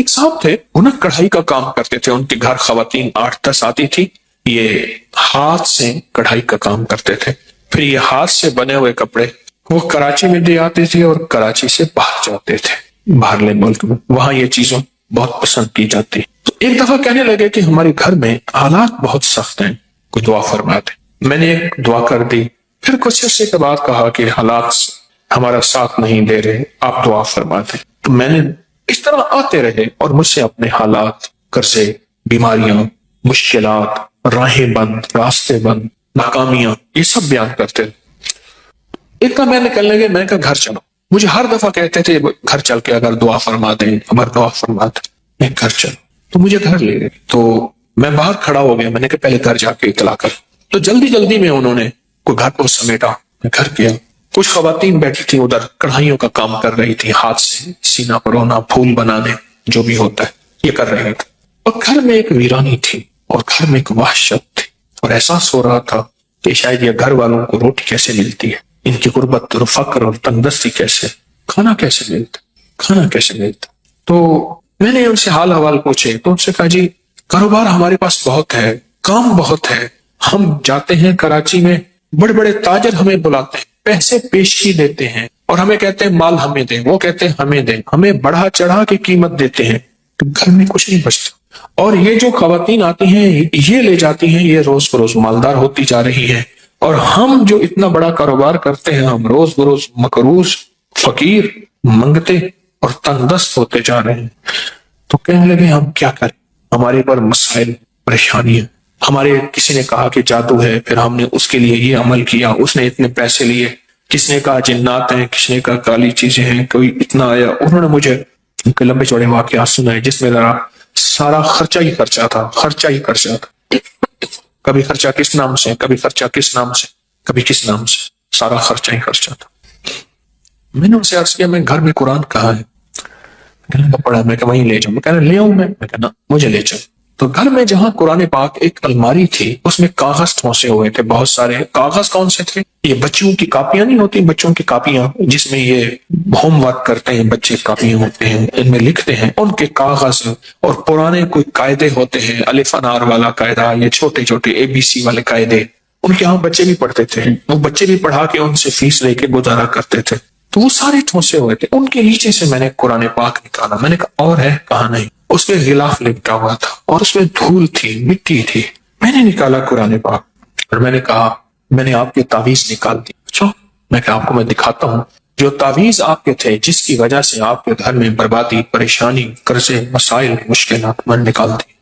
ایک صاحب تھے، وہ نا کڑھائی کا کام کرتے تھے، ان کے گھر خواتین 8-10 آتی تھی، یہ ہاتھ سے کڑھائی کا کام کرتے تھے، پھر یہ ہاتھ سے بنے ہوئے کپڑے وہ کراچی میں دے آتے تھے اور کراچی سے باہر جاتے تھے، باہرلے ملک میں، وہاں یہ چیزیں بہت پسند کی جاتی۔ تو ایک دفعہ کہنے لگے کہ ہمارے گھر میں حالات بہت سخت ہیں، کوئی دعا فرما دے۔ میں نے ایک دعا کر دی، پھر کچھ عرصے کے بعد کہا کہ حالات ہمارا ساتھ نہیں دے رہے، آپ دعا فرما دیں۔ تو میں نے اس طرح آتے رہے اور مجھ سے اپنے حالات، قرضے، بیماریاں، مشکلات، راہیں بند، راستے بند، ناکامیاں، یہ سب بیان کرتے رہے۔ ایک کا میں نکلنے گئے، میں نے کہا گھر چلو۔ مجھے ہر دفعہ کہتے تھے گھر چل کے اگر دعا فرما دیں، اگر دعا فرما دیں، میں گھر چلو۔ تو مجھے گھر لے گئے، تو میں باہر کھڑا ہو گیا، میں نے کہا پہلے گھر جا کے اطلاع کر۔ تو جلدی جلدی میں انہوں نے کوئی گھر کو سمیٹا، میں گھر گیا۔ کچھ خواتین بیٹھی تھی ادھر، کڑھائیوں کا کام کر رہی تھی، ہاتھ سے سینہ پرونا، پھول بنانے، جو بھی ہوتا ہے یہ کر رہے تھے۔ اور گھر میں ایک ویرانی تھی، اور گھر میں ایک وحشت تھی، اور احساس ہو رہا تھا کہ شاید یہ گھر والوں کو روٹی کیسے ملتی ہے، ان کی غربت اور فقر اور تنگدستی کیسے، کھانا کیسے ملتا، کھانا کیسے ملتا۔ تو میں نے ان سے حال حوال پوچھے، تو ان سے کہا جی کاروبار ہمارے پاس بہت ہے، کام بہت ہے، ہم جاتے ہیں کراچی میں، بڑے بڑے تاجر ہمیں بلاتے ہیں، پیسے پیشی دیتے ہیں، اور ہمیں کہتے ہیں مال ہمیں دیں، وہ کہتے ہیں ہمیں دیں، ہمیں بڑھا چڑھا کے قیمت دیتے ہیں، تو گھر میں کچھ نہیں بچتا۔ اور یہ جو خواتین آتی ہیں یہ لے جاتی ہیں، یہ روز بروز مالدار ہوتی جا رہی ہیں، اور ہم جو اتنا بڑا کاروبار کرتے ہیں، ہم روز بروز مقروض، فقیر، منگتے اور تنگ دست ہوتے جا رہے ہیں۔ تو کہنے لگے ہم کیا کریں، ہمارے پر مسائل، پریشانیاں، ہمارے کسی نے کہا کہ جادو ہے، پھر ہم نے اس کے لیے یہ عمل کیا، اس نے اتنے پیسے لیے، کس نے کہا جنات ہیں، کس نے کہا کالی چیزیں ہیں، کوئی اتنا آیا۔ انہوں نے مجھے لمبے چوڑے واقعات سنائے، جس میں ذرا سارا خرچہ ہی خرچہ تھا، خرچہ ہی خرچہ تھا، کبھی خرچہ کس نام سے، کبھی خرچہ کس نام سے، کبھی کس نام سے، سارا خرچہ ہی خرچہ تھا۔ میں نے ان سے عرض کیا میں گھر میں قرآن کہاں ہے؟ کہنے لگا پڑھا، میں کہ وہیں لے جاؤں، میں کہنا لے آؤں، میں کہنا مجھے لے جاؤ۔ تو گھر میں جہاں قرآن پاک ایک الماری تھی، اس میں کاغذ ٹھونسے ہوئے تھے بہت سارے۔ کاغذ کون سے تھے؟ یہ بچوں کی کاپیاں نہیں ہوتی، بچوں کی کاپیاں جس میں یہ ہوم ورک کرتے ہیں بچے، کاپیاں ہوتے ہیں ان میں لکھتے ہیں، ان کے کاغذ، اور پرانے کوئی قاعدے ہوتے ہیں، الف انار والا قاعدہ، یہ چھوٹے چھوٹے ABC والے قاعدے، ان کے ہاں بچے بھی پڑھتے تھے، وہ بچے بھی پڑھا کے ان سے فیس لے کے گزارا کرتے تھے۔ تو وہ سارے ٹھونسے ہوئے تھے، ان کے نیچے سے میں نے قرآن پاک نکالا، میں نے کہا اور ہے؟ کہا نہیں، اس پہ غلاف لپٹا ہوا تھا اور اس میں دھول تھی، مٹی تھی۔ میں نے نکالا قرآن پاک اور میں نے کہا میں نے آپ کے تعویذ نکال دی۔ اچھا، میں کہا آپ کو میں دکھاتا ہوں جو تعویذ آپ کے تھے، جس کی وجہ سے آپ کے گھر میں بربادی، پریشانی، قرضے، مسائل، مشکلات، میں نے نکال دی۔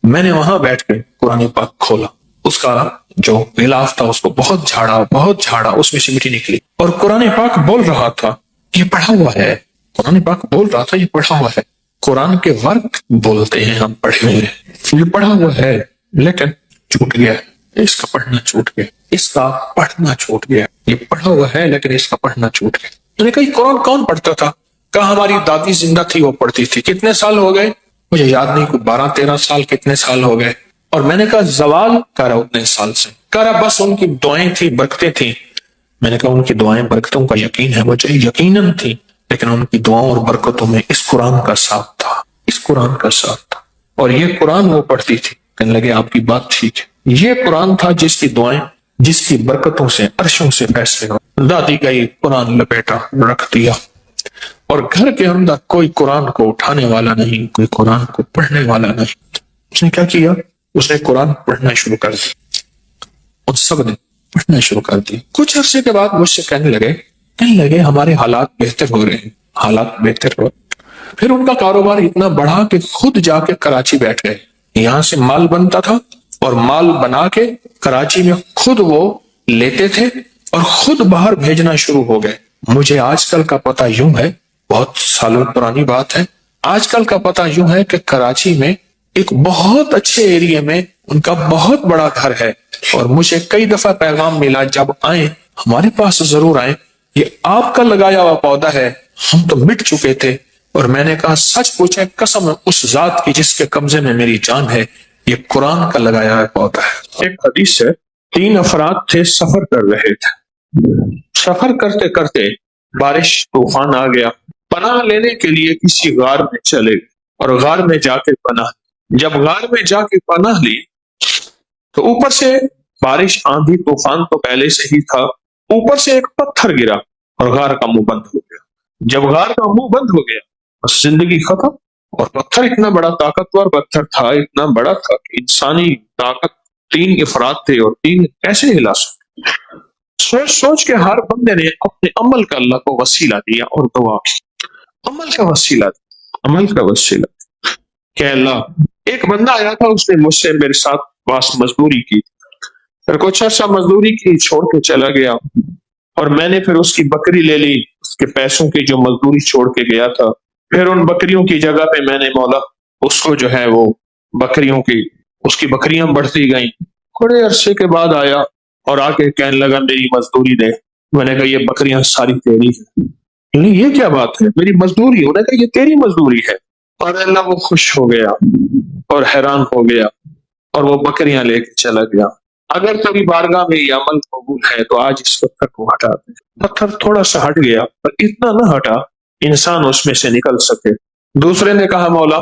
میں نے وہاں بیٹھ کے قرآن پاک کھولا، اس کا جو غلاف تھا اس کو بہت جھاڑا، اس میں سے مٹی نکلی، اور قرآن پاک بول رہا تھا یہ پڑھا ہوا ہے، قرآن پاک بول رہا تھا یہ پڑھا ہوا ہے۔ قرآن کے ورق بولتے ہیں ہم پڑھے ہوئے، یہ پڑھا ہوا ہے لیکن چھوٹ گیا، اس کا پڑھنا چھوٹ گیا، اس کا پڑھنا چھوٹ گیا، یہ پڑھا ہوا ہے لیکن اس کا پڑھنا چھوٹ گیا۔ میں نے کہا یہ قرآن کون پڑھتا تھا؟ کہا ہماری دادی زندہ تھی وہ پڑھتی تھی۔ کتنے سال ہو گئے؟ مجھے یاد نہیں، کوئی 12-13 سال، کتنے سال ہو گئے؟ اور میں نے کہا زوال کہہ رہا اتنے سال سے، کہہ رہا بس ان کی دعائیں تھی، برکتیں تھیں۔ میں نے کہا ان کی دعائیں برکتوں کا یقین ہے مجھے، یقیناً تھی، لیکن ان کی دعاؤں اور برکتوں میں اس قرآن کا ساتھ تھا، اس قرآن کا ساتھ تھا، اور یہ قرآن وہ پڑھتی تھی۔ کہنے لگے آپ کی بات ٹھیک ہے، یہ قرآن تھا جس کی دعائیں، جس کی برکتوں سے عرشوں سے فیصلے ہو۔ دادی گئی، قرآن لپیٹا، رکھ دیا، اور گھر کے اندر کوئی قرآن کو اٹھانے والا نہیں، کوئی قرآن کو پڑھنے والا نہیں۔ اس نے کیا کیا؟ اس نے قرآن پڑھنا شروع کر دیا، ان سب نے پڑھنا شروع کر دیا۔ کچھ عرصے کے بعد مجھ سے کہنے لگے ہمارے حالات بہتر ہو رہے ہیں، حالات بہتر ہو۔ پھر ان کا کاروبار اتنا بڑھا کہ خود جا کے کراچی بیٹھ گئے، یہاں سے مال بنتا تھا، اور مال بنا کے کراچی میں خود وہ لیتے تھے اور خود باہر بھیجنا شروع ہو گئے۔ مجھے آج کل کا پتہ یوں ہے، بہت سالوں پرانی بات ہے، آج کل کا پتہ یوں ہے کہ کراچی میں ایک بہت اچھے ایریے میں ان کا بہت بڑا گھر ہے، اور مجھے کئی دفعہ پیغام ملا جب آئیں ہمارے پاس ضرور آئیں، یہ آپ کا لگایا ہوا پودا ہے، ہم تو مٹ چکے تھے۔ اور میں نے کہا سچ پوچھے، قسم اس ذات کی جس کے قبضے میں میری جان ہے، یہ قرآن کا لگایا ہوا پودا ہے۔ ایک حدیث ہے، 3 افراد تھے، سفر کر رہے تھے، سفر کرتے کرتے بارش، طوفان آ گیا، پناہ لینے کے لیے کسی غار میں چلے گئے اور غار میں جا کے پناہ، جب غار میں جا کے پناہ لی تو اوپر سے بارش آندھی طوفان تو پہلے سے ہی تھا، اوپر سے ایک پتھر گرا اور غار کا منہ بند ہو گیا۔ جب غار کا منہ بند ہو گیا بس زندگی ختم۔ اور پتھر اتنا بڑا طاقتور پتھر تھا، اتنا بڑا تھا کہ انسانی طاقت 3 افراد تھے اور 3 کیسے ہلا سکتے۔ سوچ سوچ کے ہر بندے نے اپنے عمل کا اللہ کو وسیلہ دیا اور دعا کی، عمل کا وسیلہ دیا، عمل کا وسیلہ کہ اللہ، ایک بندہ آیا تھا، اس نے مجھ سے میرے ساتھ پاس مزدوری کی، پھر کچھ عرصہ مزدوری کی، چھوڑ کے چلا گیا، اور میں نے پھر اس کی بکری لے لی، اس کے پیسوں کی جو مزدوری چھوڑ کے گیا تھا، پھر ان بکریوں کی جگہ پہ میں نے مولا اس کو جو ہے وہ بکریوں کی، اس کی بکریاں بڑھتی گئیں۔ تھوڑے عرصے کے بعد آیا اور آ کے کہنے لگا میری مزدوری دے۔ میں نے کہا یہ بکریاں ساری تیری ہیں۔ نہیں یہ کیا بات ہے، میری مزدوری؟ انہوں نے کہا یہ تیری مزدوری ہے۔ اور اللہ وہ خوش ہو گیا اور حیران ہو گیا اور وہ بکریاں لے کے چلا گیا۔ اگر تیری بارگاہ میں یہ عمل قبول ہے تو آج اس پتھر کو ہٹا دے۔ پتھر تھوڑا سا ہٹ گیا پر اتنا نہ ہٹا انسان اس میں سے نکل سکے۔ دوسرے نے کہا مولا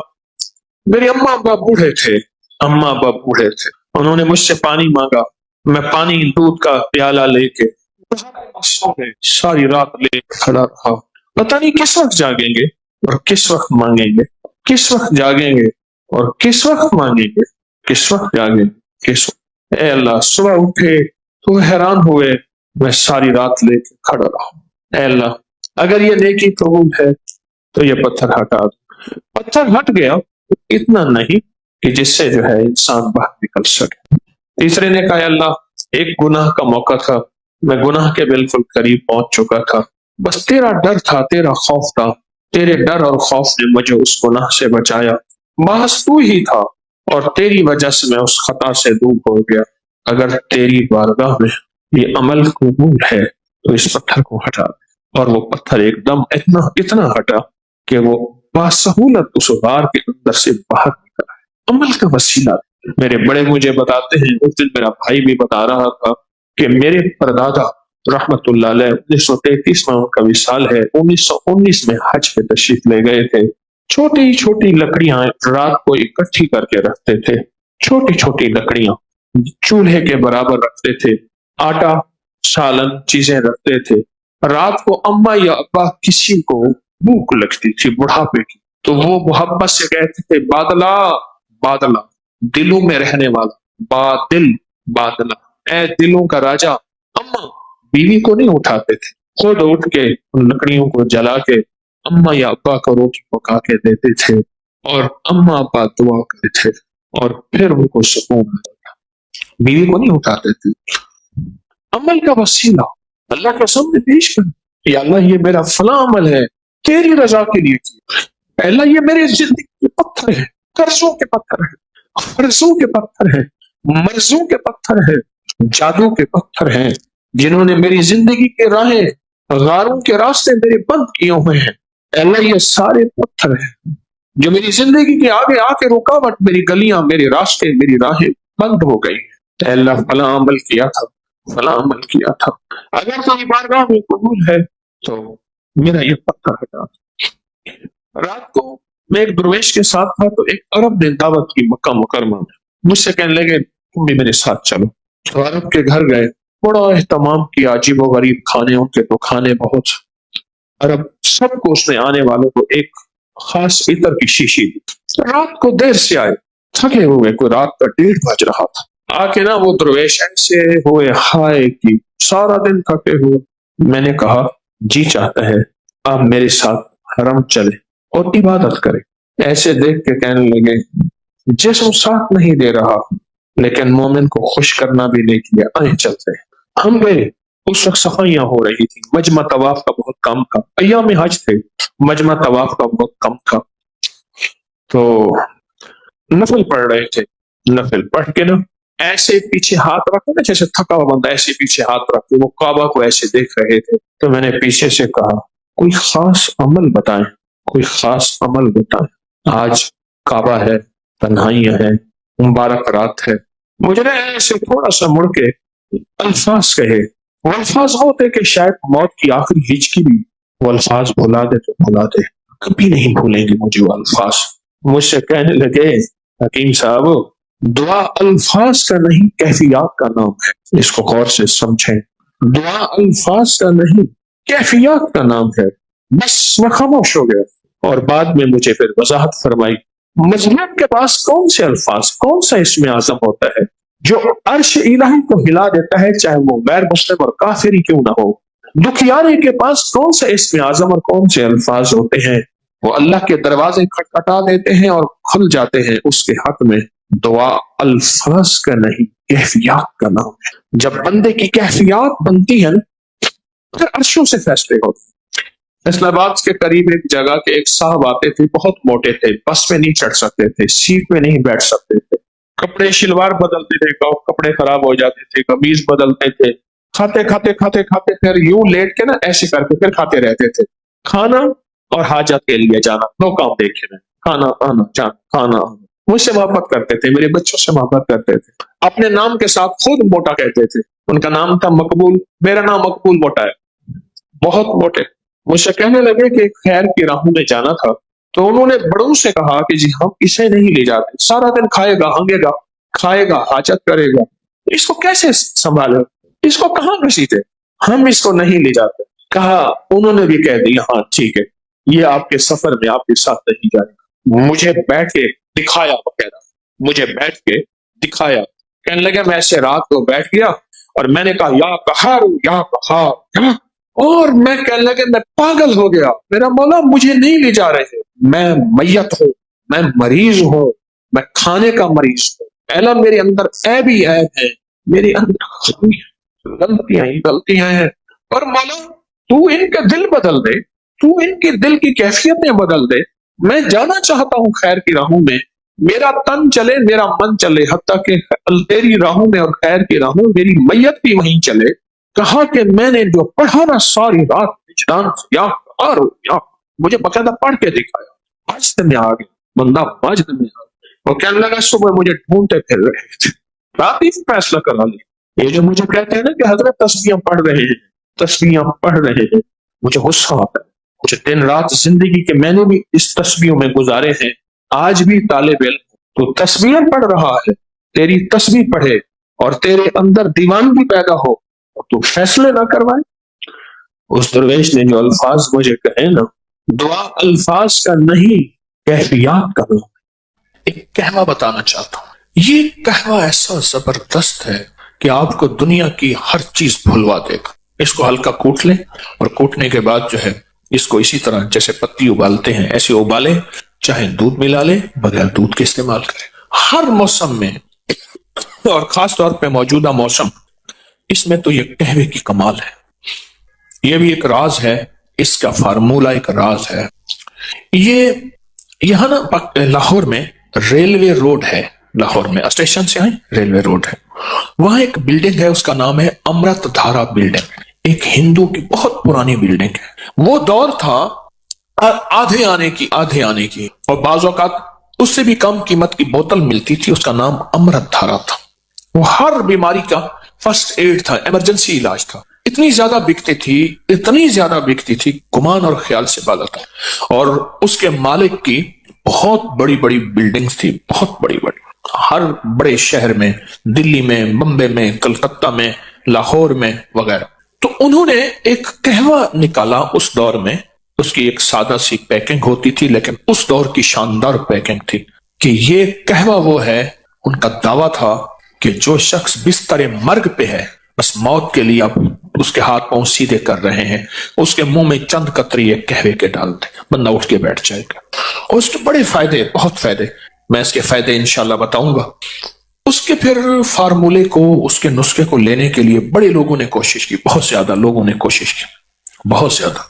میرے اماں ابا بوڑھے تھے، اماں ابا بوڑھے تھے، انہوں نے مجھ سے پانی مانگا، میں پانی دودھ کا پیالہ لے کے ساری رات لے کھڑا رہا، پتہ نہیں کس وقت جاگیں گے اور کس وقت مانگیں گے، کس وقت جاگیں گے اور کس وقت مانگیں گے، کس وقت جاگیں گے، کس وقت۔ اے اللہ صبح اٹھے تو حیران ہوئے، میں ساری رات لے کے کھڑا رہا۔ اے اللہ اگر یہ نیکی قبول ہے تو یہ پتھر ہٹا دو۔ پتھر ہٹ گیا، اتنا نہیں کہ جس سے جو ہے انسان باہر نکل سکے۔ تیسرے نے کہا اللہ ایک گناہ کا موقع تھا، میں گناہ کے بالکل قریب پہنچ چکا تھا، بس تیرا ڈر تھا، تیرا خوف تھا، تیرے ڈر اور خوف نے مجھے اس گناہ سے بچایا، محض تو ہی تھا اور تیری وجہ سے میں اس خطا سے دور ہو گیا۔ اگر تیری بارگاہ میں یہ عمل قبول ہے تو اس پتھر کو ہٹا دے۔ اور وہ پتھر ایک دم اتنا ہٹا کہ وہ باسہولت اس غار کے اندر سے باہر نکل آئے۔ عمل کا وسیلہ۔ میرے بڑے مجھے بتاتے ہیں، اس دن میرا بھائی بھی بتا رہا تھا کہ میرے پردادا رحمت اللہ علیہ 1933 میں ان کا وصال ہے، 1919 میں حج پہ تشریف لے گئے تھے۔ چھوٹی چھوٹی لکڑیاں رات کو اکٹھی کر کے رکھتے تھے، چھوٹی چھوٹی لکڑیاں چولہے کے برابر رکھتے تھے، آٹا سالن چیزیں رکھتے تھے۔ رات کو اماں یا ابا کسی کو بھوک لگتی تھی بڑھاپے کی تو وہ محبت سے کہتے تھے بادلہ بادلہ، دلوں میں رہنے والا، بادل بادلہ، اے دلوں کا راجا۔ اماں بیوی کو نہیں اٹھاتے تھے، خود اٹھ کے ان لکڑیوں کو جلا کے اماں یا ابا کو روٹی پکا کے دیتے تھے اور اماں ابا دعا کرتے تھے اور پھر ان کو سکون ملتا تھا۔ بیوی کو نہیں اٹھاتے تھے۔ عمل کا وسیلہ اللہ کے سامنے پیش کر، یا اللہ یہ میرا فلاں عمل ہے تیری رضا کے لیے کیا، اللہ یہ میرے زندگی کے پتھر ہے، قرضوں کے پتھر ہے، فرضوں کے پتھر ہے، مرضوں کے پتھر ہے، جادو کے پتھر ہیں جنہوں نے میری زندگی کے راہیں، غاروں کے راستے میرے بند کیے ہوئے ہیں۔ اللہ یہ سارے پتھر ہیں جو میری زندگی کے آگے آ کے رکاوٹ، میری گلیاں، میرے راستے، میری راہیں بند ہو گئی۔ اے اللہ فلاں عمل کیا تھا، فلاں عمل کیا تھا، اگر تیری بارگاہ میں قبول ہے تو میرا یہ پتھر ہٹا۔ رات کو میں ایک درویش کے ساتھ تھا تو ایک عرب نے دعوت کی مکہ مکرمہ میں، مجھ سے کہنے لگے تم بھی میرے ساتھ چلو۔ تو عرب کے گھر گئے، بڑا اہتمام کیا، عجیب و غریب کھانے، ان کے تو کھانے بہت۔ عرب سب کو اس نے آنے والوں کو ایک خاص عطر کی شیشی دی۔ رات کو دیر سے آئے، تھکے ہوئے، کوئی رات کا 1:30 بج رہا تھا۔ آ کے نا وہ درویش ایسے ہوئے ہائے کی سارا دن تھکے ہوئے۔ میں نے کہا جی چاہتا ہے آپ میرے ساتھ حرم چلے اور عبادت کریں۔ ایسے دیکھ کے کہنے لگے جسم ساتھ نہیں دے رہا لیکن مومن کو خوش کرنا بھی نہیں کیا، آئیں چلتے ہیں۔ ہم گئے، اس وقت صفائیاں ہو رہی تھی، مجمع طواف کا بہت کم تھا، ایام حج تھے، مجمع طواف کا بہت کم تھا، تو نفل پڑھ رہے تھے۔ نفل پڑھ کے نا ایسے پیچھے ہاتھ رکھو نا، جیسے تھکا ہوا بندہ ایسے پیچھے ہاتھ رکھ کے وہ کعبہ کو ایسے دیکھ رہے تھے۔ تو میں نے پیچھے سے کہا کوئی خاص عمل بتائیں، کوئی خاص عمل بتائیں، آج کعبہ ہے، تنہائیاں ہیں، مبارک رات ہے۔ مجھے ایسے تھوڑا سا مڑ کے الفاظ کہے، وہ الفاظ ہوتے کہ شاید موت کی آخری ہچکی بھی وہ الفاظ بھلا دے تو بھلا دے، کبھی نہیں بھولیں گے مجھے وہ الفاظ۔ مجھ سے کہنے لگے حکیم صاحب دعا الفاظ کا نہیں کیفیات کا نام ہے، اس کو غور سے سمجھیں، دعا الفاظ کا نہیں کیفیات کا نام ہے۔ بس میں خاموش ہو گیا اور بعد میں مجھے پھر وضاحت فرمائی، مظلوم کے پاس کون سے الفاظ، کون سا اسم اعظم ہوتا ہے جو عرش الہی کو ہلا دیتا ہے، چاہے وہ غیر مسلم اور کافر ہی کیوں نہ ہو۔ دکھیارے کے پاس کون سے اسم اعظم اور کون سے الفاظ ہوتے ہیں وہ اللہ کے دروازے کھٹکھٹا دیتے ہیں اور کھل جاتے ہیں اس کے حق میں۔ دعا الفاظ کا نہیں کیفیات کا نام ہے۔ جب بندے کی کیفیات بنتی ہے نا پھر عرشوں سے فیصلے ہوتے ہیں۔ اسلام آباد کے قریب ایک جگہ کے ایک صاحب آتے تھے، بہت موٹے تھے، بس پہ نہیں چڑھ سکتے تھے، سیٹ پہ نہیں بیٹھ سکتے تھے، کپڑے شلوار بدلتے تھے، کپڑے خراب ہو جاتے تھے، قمیض بدلتے تھے، کھاتے کھاتے کھاتے کھاتے پھر یوں لیٹ کے نا ایسے کر کے پھر کھاتے رہتے تھے۔ کھانا اور حاجت کے لیے جانا، دو کام دیکھے میں، کھانا آنا جانا، کھانا آنا۔ مجھ سے محبت کرتے تھے، میرے بچوں سے محبت کرتے تھے، اپنے نام کے ساتھ خود موٹا کہتے تھے۔ ان کا نام تھا مقبول، میرا نام مقبول موٹا ہے، بہت موٹے۔ مجھ سے کہنے لگے کہ خیر کی راہوں میں جانا تھا، تو انہوں نے بڑوں سے کہا کہ جی ہم اسے نہیں لے جاتے، سارا دن کھائے گا ہنگے گا، کھائے گا حاجت کرے گا، اس کو کیسے سنبھالے، اس کو کہاں گھسیٹے، ہم اس کو نہیں لے جاتے۔ کہا انہوں نے بھی کہہ دیا ہاں ٹھیک ہے، یہ آپ کے سفر میں آپ کے ساتھ نہیں جائے گا۔ مجھے بیٹھ کے دکھایا، باقاعدہ مجھے بیٹھ کے دکھایا، کہنے لگا میں ایسے رات کو بیٹھ گیا اور میں نے کہا یا قہار یا قہار، اور میں کہنے لگا میں پاگل ہو گیا، میرا مولا مجھے نہیں لے جا رہے، میں میت ہوں، میں مریض ہوں، میں کھانے کا مریض ہوں، اعلیٰ میرے اندر عیب ہی عیب ہے، میرے اندر غلطیاں ہی غلطیاں ہیں، اور مولا تو ان کے دل بدل دے، تو ان کے دل کی کیفیتیں بدل دے، میں جانا چاہتا ہوں خیر کی راہوں میں، میرا تن چلے میرا من چلے، حتیٰ کہ تیری راہوں میں اور خیر کی راہوں میں میری میت بھی وہیں چلے۔ کہا کہ میں نے جو پڑھا نا ساری رات وجدان سے، یا اور یا مجھے باقاعدہ پڑھ کے دکھایا، مجد میں آ گیا بندہ، مجد میں آ گیا۔ وہ کہنے لگا صبح مجھے ڈھونڈتے پھر رہے تھے، رات ہی فیصلہ کرا لیا۔ یہ جو مجھے کہتے ہیں نا کہ حضرت تسبیحاں پڑھ رہے ہیں، تسبیحاں پڑھ رہے ہیں، مجھے غصہ آتا ہے، مجھے دن رات زندگی کے میں نے بھی اس تسبیحوں میں گزارے ہیں، آج بھی طالب علم تو تسبیحاں پڑھ رہا ہے، تیری تسبیح پڑھے اور تیرے اندر دیوانگی پیدا ہو اور تو فیصلے نہ کروائے۔ اس درویش نے جو الفاظ مجھے کہے نا، دعا الفاظ کا نہیں کیفیات کا نام۔ ایک کہوہ بتانا چاہتا ہوں، یہ کہوہ ایسا زبردست ہے کہ آپ کو دنیا کی ہر چیز بھلوا دے گا۔ اس کو ہلکا کوٹ لیں اور کوٹنے کے بعد جو ہے اس کو اسی طرح جیسے پتی ابالتے ہیں ایسے ابالے، چاہے دودھ ملا لے، بغیر دودھ کے استعمال کریں ہر موسم میں، اور خاص طور پہ موجودہ موسم، اس میں تو یہ قہوے کی کمال ہے۔ یہ بھی ایک راز ہے، اس کا فارمولہ ایک راز ہے۔ یہ یہاں نا لاہور میں ریلوے روڈ ہے، لاہور میں اسٹیشن سے آئیں ریلوے روڈ ہے، وہاں ایک بلڈنگ ہے، اس کا نام ہے امرت دھارا بلڈنگ، ایک ہندو کی بہت پرانی بلڈنگ ہے۔ وہ دور تھا آدھے آنے کی اور بعض اوقات اس سے بھی کم قیمت کی بوتل ملتی تھی، اس کا نام امرت دھارا تھا۔ وہ ہر بیماری کا فرسٹ ایڈ تھا، ایمرجنسی علاج تھا۔ اتنی زیادہ بکتی تھی گمان اور خیال سے بالا تھا، اور اس کے مالک کی بہت بڑی بڑی بلڈنگز تھی، بہت بڑی بڑی، ہر بڑے شہر میں، دلی میں، بمبے میں، کلکتہ میں، لاہور میں وغیرہ۔ تو انہوں نے ایک قہوہ نکالا اس دور میں، اس کی ایک سادہ سی پیکنگ ہوتی تھی لیکن اس دور کی شاندار پیکنگ تھی کہ یہ قہوہ وہ ہے، ان کا دعویٰ تھا کہ جو شخص بستر مرگ پہ ہے، بس موت کے لیے اب اس کے ہاتھ پاؤں سیدھے کر رہے ہیں، اس کے منہ میں چند قطرے قہوے کے ڈال دیں، بندہ اٹھ کے بیٹھ جائے گا۔ اور اس کے بڑے فائدے، بہت فائدے، میں اس کے فائدے انشاءاللہ بتاؤں گا۔ اس کے پھر فارمولے کو، اس کے نسخے کو لینے کے لیے بڑے لوگوں نے کوشش کی، بہت زیادہ لوگوں نے کوشش کی، بہت زیادہ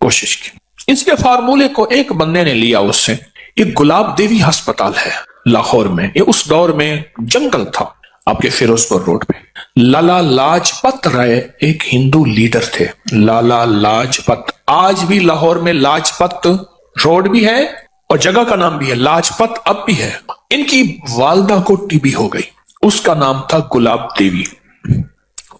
کوشش کی۔ اس کے فارمولے کو ایک بندے نے لیا اس سے، یہ گلاب دیوی ہسپتال ہے لاہور میں، یہ اس دور میں جنگل تھا آپ کے فیروز پور روڈ پہ۔ لالا لاجپت رائے ایک ہندو لیڈر تھے، لالا لاجپت، آج بھی لاہور میں لاجپت روڈ بھی ہے اور جگہ کا نام بھی ہے، لاجپت اب بھی ہے۔ ان کی والدہ کو ٹی بی ہو گئی، اس کا نام تھا گلاب دیوی۔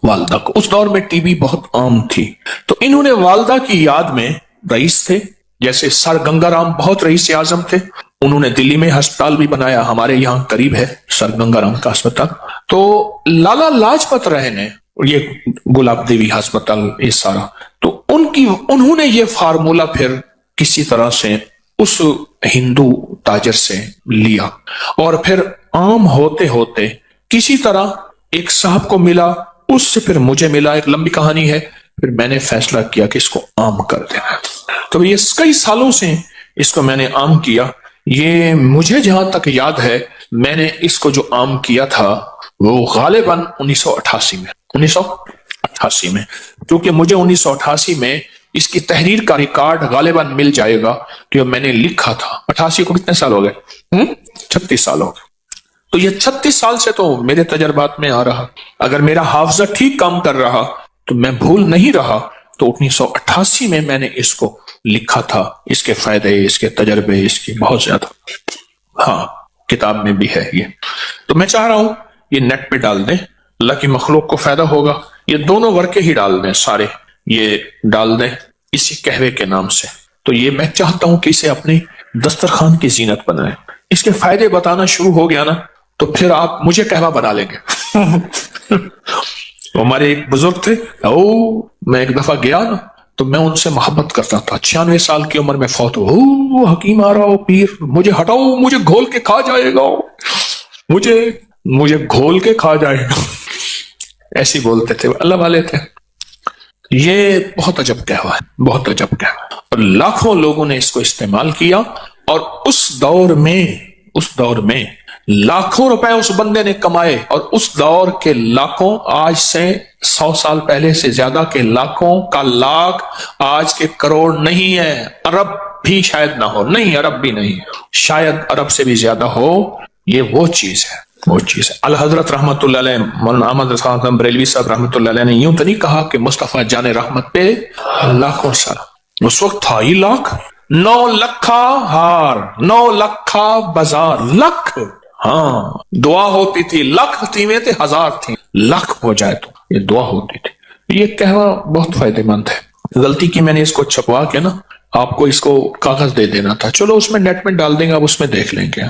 والدہ کو۔ اس دور میں ٹی بی بہت عام تھی، تو انہوں نے والدہ کی یاد میں، رئیس تھے جیسے سر گنگا رام بہت رئیس اعظم تھے، انہوں نے دلی میں ہسپتال بھی بنایا، ہمارے یہاں قریب ہے سر گنگا رام کا ہسپتال۔ تو لالا لاجپت رائے نے، یہ گلاب دیوی ہسپتال، یہ سارا، تو انہوں نے یہ فارمولا پھر کسی طرح سے اس ہندو تاجر سے لیا، اور پھر عام ہوتے ہوتے کسی طرح ایک صاحب کو ملا، اس سے پھر مجھے ملا، ایک لمبی کہانی ہے، پھر میں نے فیصلہ کیا کہ اس کو عام کر دینا۔ تو یہ کئی سالوں سے اس کو میں نے عام کیا۔ یہ مجھے جہاں تک یاد ہے، میں نے اس کو جو عام کیا تھا وہ غالباً 1988 میں، کیونکہ مجھے 1988 میں اس کی تحریر کا ریکارڈ غالباً مل جائے گا کہ میں نے لکھا تھا۔ 88 کو کتنے سال ہو گئے؟ 36 سال ہو گئے۔ تو یہ 36 سال سے تو میرے تجربات میں آ رہا، اگر میرا حافظہ ٹھیک کام کر رہا تو میں بھول نہیں رہا، تو 1988 میں نے اس کو لکھا تھا، اس کے فائدے، اس کے تجربے، اس کی بہت زیادہ، ہاں کتاب میں بھی ہے یہ۔ تو میں چاہ رہا ہوں یہ نیٹ پہ ڈال دیں، اللہ کی مخلوق کو فائدہ ہوگا۔ یہ دونوں ورقے ہی ڈال دیں، سارے یہ ڈال دیں اسی قہوے کے نام سے۔ تو یہ میں چاہتا ہوں کہ اسے اپنی دسترخوان کی زینت بنائیں۔ اس کے فائدے بتانا شروع ہو گیا نا تو پھر آپ مجھے قہوہ بنا لیں گے۔ ہمارے ایک بزرگ تھے، میں ایک دفعہ گیا نا تو میں ان سے محبت کرتا تھا، 96 سال کی عمر میں فوت ہو، حکیم آ رہا ہو، پیر مجھے ہٹاؤ، مجھے گھول کے کھا جائے گا، مجھے گھول کے کھا جائے گا، ایسے بولتے تھے، اللہ والے تھے۔ یہ بہت عجب قہوہ ہے، بہت عجب قہوہ ہے، اور لاکھوں لوگوں نے اس کو استعمال کیا، اور اس دور میں لاکھوں روپے اس بندے نے کمائے، اور اس دور کے لاکھوں، آج سے 100 سال پہلے سے زیادہ کے لاکھوں کا لاکھ آج کے کروڑ نہیں ہے، ارب بھی شاید نہ ہو، نہیں ارب بھی نہیں، شاید ارب سے بھی زیادہ ہو۔ یہ وہ چیز ہے، وہ چیز ہے۔ الحضرت رحمت اللہ علیہ، مولانا احمد رضا خان بریلوی صاحب رحمت اللہ علیہ نے یوں تو نہیں کہا کہ مصطفیٰ جان رحمت پہ لاکھوں سلام، اس وقت تھا ہی لاکھ، 9 لکھا ہار، 9 لکھا بازار، لکھ، ہاں دعا ہوتی تھی، لکھ تھیں تھے، ہزار تھیں، لکھ ہو جائے تو یہ دعا ہوتی تھی۔ یہ قہوہ بہت فائدہ مند ہے۔ غلطی کی میں نے اس کو چھپوا کے نا آپ کو اس کو کاغذ دے دینا تھا، چلو اس میں نیٹ میں ڈال دیں گے، آپ اس میں دیکھ لیں گے،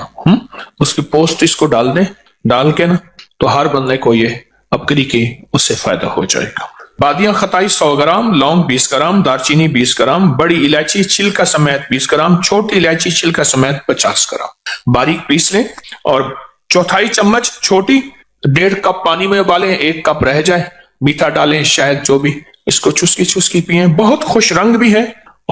اس کی پوسٹ اس کو ڈال دیں، ڈال کے نا تو ہر بندے کو یہ اپکری کی اس سے فائدہ ہو جائے گا۔ بادیاں خطائی 100 گرام، لونگ 20 گرام، دارچینی 20 گرام، بڑی الائچی چھلکا سمیت 20 گرام، چھوٹی الائچی چھلکا سمیت 50 گرام، باریک پیس لیں، اور چوتھائی چمچ چھوٹی 1.5 کپ پانی میں ابالیں، 1 کپ رہ جائے، میٹھا ڈالیں، شاید جو بھی، اس کو چسکی پیئیں، بہت خوش رنگ بھی ہے،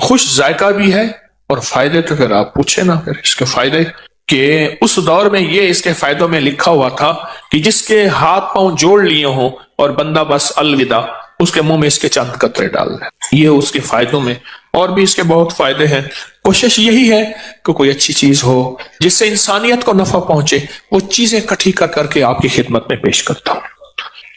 خوش ذائقہ بھی ہے، اور فائدے تو پھر آپ پوچھیں نا، پھر اس کے فائدے کہ اس دور میں یہ اس کے فائدوں میں لکھا ہوا تھا کہ جس کے ہاتھ پاؤں جوڑ لیے ہوں اور بندہ بس الوداع، اس کے منہ میں اس کے چند قطرے ڈال دیں، یہ اس کے فائدوں میں، اور بھی اس کے بہت فائدے ہیں۔ کوشش یہی ہے کہ کوئی اچھی چیز ہو جس سے انسانیت کو نفع پہنچے، وہ چیزیں اکٹھی کر کے آپ کی خدمت میں پیش کرتا ہوں،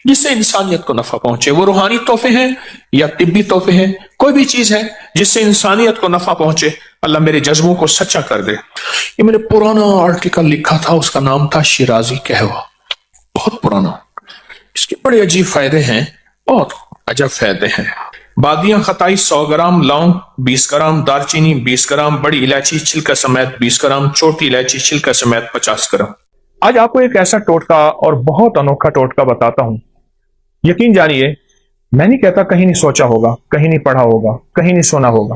جس سے انسانیت کو نفع پہنچے، وہ روحانی تحفے ہیں یا طبی تحفے ہیں، کوئی بھی چیز ہے جس سے انسانیت کو نفع پہنچے، اللہ میرے جذبوں کو سچا کر دے۔ یہ میں نے پرانا آرٹیکل لکھا تھا، اس کا نام تھا شیرازی قہوہ، بہت پرانا، اس کے بڑے عجیب فائدے ہیں، بہت عجب فائدے ہیں۔ بادیاں خطائی 100 گرام، لونگ 20 گرام، دارچینی 20 گرام، بڑی الائچی چھلکا سمیت 20 گرام، چھوٹی الائچی چھلکا سمیت 50 گرام۔ آج آپ کو ایک ایسا ٹوٹکا اور بہت انوکھا ٹوٹکا بتاتا ہوں، یقین جانیے، میں نہیں کہتا کہیں نہیں سوچا ہوگا، کہیں نہیں پڑھا ہوگا، کہیں نہیں سنا ہوگا،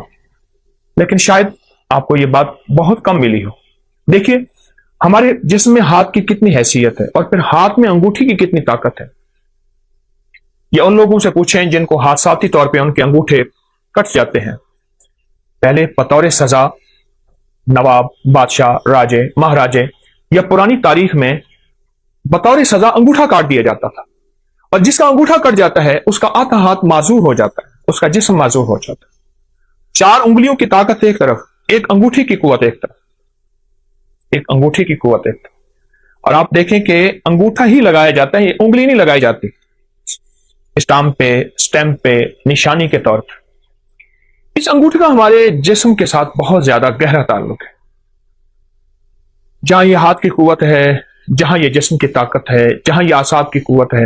لیکن شاید آپ کو یہ بات بہت کم ملی ہو۔ دیکھیے ہمارے جسم میں ہاتھ کی کتنی حیثیت ہے، اور پھر ہاتھ میں انگوٹھی کی کتنی طاقت ہے۔ یہ ان لوگوں سے پوچھیں جن کو حادثاتی طور پہ ان کے انگوٹھے کٹ جاتے ہیں۔ پہلے بطور سزا نواب، بادشاہ، راجے، مہاراجے یا پرانی تاریخ میں بطور سزا انگوٹھا کاٹ دیا جاتا تھا، اور جس کا انگوٹھا کٹ جاتا ہے اس کا آدھا ہاتھ معذور ہو جاتا ہے، اس کا جسم معذور ہو جاتا ہے۔ 4 انگلیوں کی طاقت ایک طرف، ایک انگوٹھی کی قوت ایک طرف، ایک انگوٹھی کی قوت ایک طرف، اور آپ دیکھیں کہ انگوٹھا ہی لگایا جاتا ہے، یہ انگلی نہیں لگائی جاتی اسٹیمپ پہ نشانی کے طور پر۔ اس انگوٹھی کا ہمارے جسم کے ساتھ بہت زیادہ گہرا تعلق ہے۔ جہاں یہ ہاتھ کی قوت ہے، جہاں یہ جسم کی طاقت ہے، جہاں یہ اعصاب کی قوت ہے،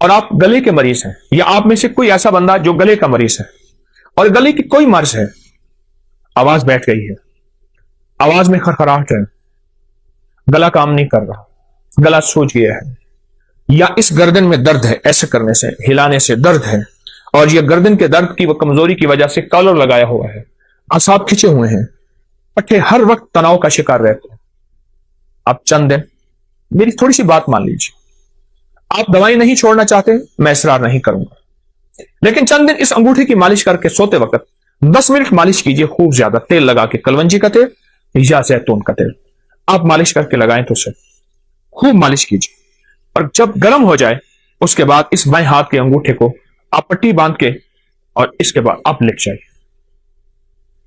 اور آپ گلے کے مریض ہیں، یا آپ میں سے کوئی ایسا بندہ جو گلے کا مریض ہے اور گلے کی کوئی مرض ہے، آواز بیٹھ گئی ہے، آواز میں خرخراہٹ ہے، گلا کام نہیں کر رہا، گلا سوج گیا ہے، یا اس گردن میں درد ہے، ایسے کرنے سے، ہلانے سے درد ہے، اور یہ گردن کے درد کی وہ کمزوری کی وجہ سے کالر لگایا ہوا ہے، اعصاب کھچے ہوئے ہیں، پٹھے ہر وقت تناؤ کا شکار رہتے ہیں، آپ چند دن میری تھوڑی سی بات مان لیجیے، آپ دوائی نہیں چھوڑنا چاہتے، میں اصرار نہیں کروں گا، لیکن چند دن اس انگوٹھی کی مالش کر کے سوتے وقت 10 منٹ مالش کیجیے، خوب زیادہ تیل لگا کے، کلونجی کا تیل یا زیتون کا تیل آپ مالش کر کے لگائیں تو اسے خوب مالش کیجیے، اور جب گرم ہو جائے اس کے بعد اس بائیں ہاتھ کے انگوٹھے کو آپ پٹی باندھ کے اور اس کے بعد آپ لٹ جائیے۔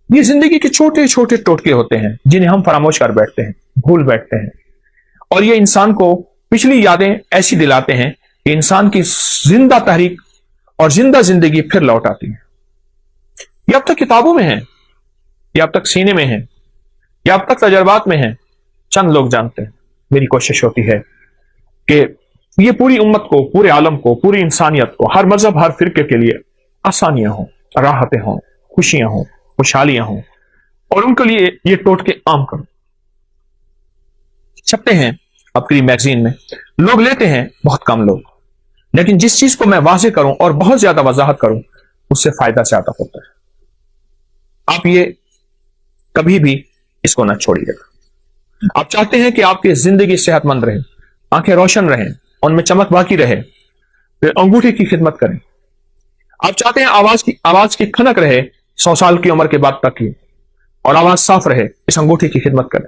یہ زندگی کے چھوٹے چھوٹے ٹوٹکے ہوتے ہیں جنہیں ہم فراموش کر بیٹھتے ہیں، بھول بیٹھتے ہیں، اور یہ انسان کو پچھلی یادیں ایسی دلاتے ہیں کہ انسان کی زندہ تحریک اور زندہ زندگی پھر لوٹ آتی ہے۔ یہ اب تک کتابوں میں ہیں، یہ اب تک سینے میں ہیں، یہ اب تک تجربات میں ہیں، چند لوگ جانتے ہیں۔ میری کوشش ہوتی ہے کہ یہ پوری امت کو، پورے عالم کو، پوری انسانیت کو، ہر مذہب، ہر فرقے کے لیے آسانیاں ہوں، راحتیں ہوں، خوشیاں ہوں، خوشحالیاں ہوں، اور ان کے لیے یہ ٹوٹکے عام کروں۔ چھپتے ہیں اپنی میگزین میں، لوگ لیتے ہیں بہت کم لوگ، لیکن جس چیز کو میں واضح کروں اور بہت زیادہ وضاحت کروں اس سے فائدہ زیادہ ہوتا ہے۔ آپ یہ کبھی بھی اس کو نہ چھوڑیے گا۔ آپ چاہتے ہیں کہ آپ کی زندگی صحت مند رہے، آنکھیں روشن رہیں، ان میں چمک باقی رہے، پھر انگوٹھی کی خدمت کریں۔ آپ چاہتے ہیں آواز کی کھنک رہے 100 سال کی عمر کے بعد تک کی، اور آواز صاف رہے، اس انگوٹھی کی خدمت کریں۔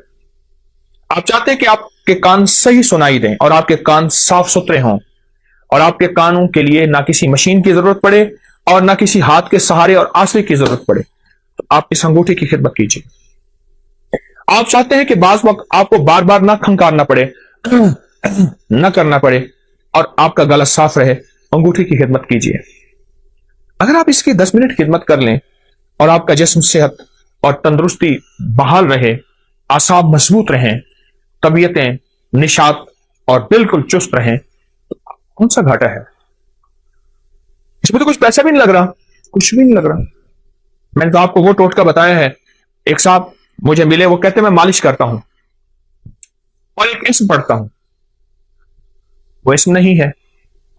آپ چاہتے ہیں کہ آپ کے کان صحیح سنائی دیں اور آپ کے کان صاف ستھرے ہوں، اور آپ کے کانوں کے لیے نہ کسی مشین کی ضرورت پڑے اور نہ کسی ہاتھ کے سہارے اور آسرے کی ضرورت پڑے، تو آپ اس انگوٹھی کی خدمت کیجیے۔ آپ چاہتے ہیں کہ بعض وقت آپ کو بار بار نہ کھنکارنا پڑے، نہ کرنا پڑے، اور آپ کا گلا صاف رہے، انگوٹھی کی خدمت کیجیے۔ اگر آپ اس کی 10 منٹ خدمت کر لیں اور آپ کا جسم صحت اور تندرستی بحال رہے، اعصاب مضبوط رہیں، طبیعتیں نشاط اور بالکل چست رہیں، تو کون سا گھاٹا ہے؟ اس میں تو کچھ پیسہ بھی نہیں لگ رہا، کچھ بھی نہیں لگ رہا۔ میں نے تو آپ کو وہ ٹوٹکا بتایا ہے، ایک صاحب مجھے ملے، وہ کہتے ہیں میں مالش کرتا ہوں اور ایک اسم پڑھتا ہوں، وہ اسم نہیں ہے،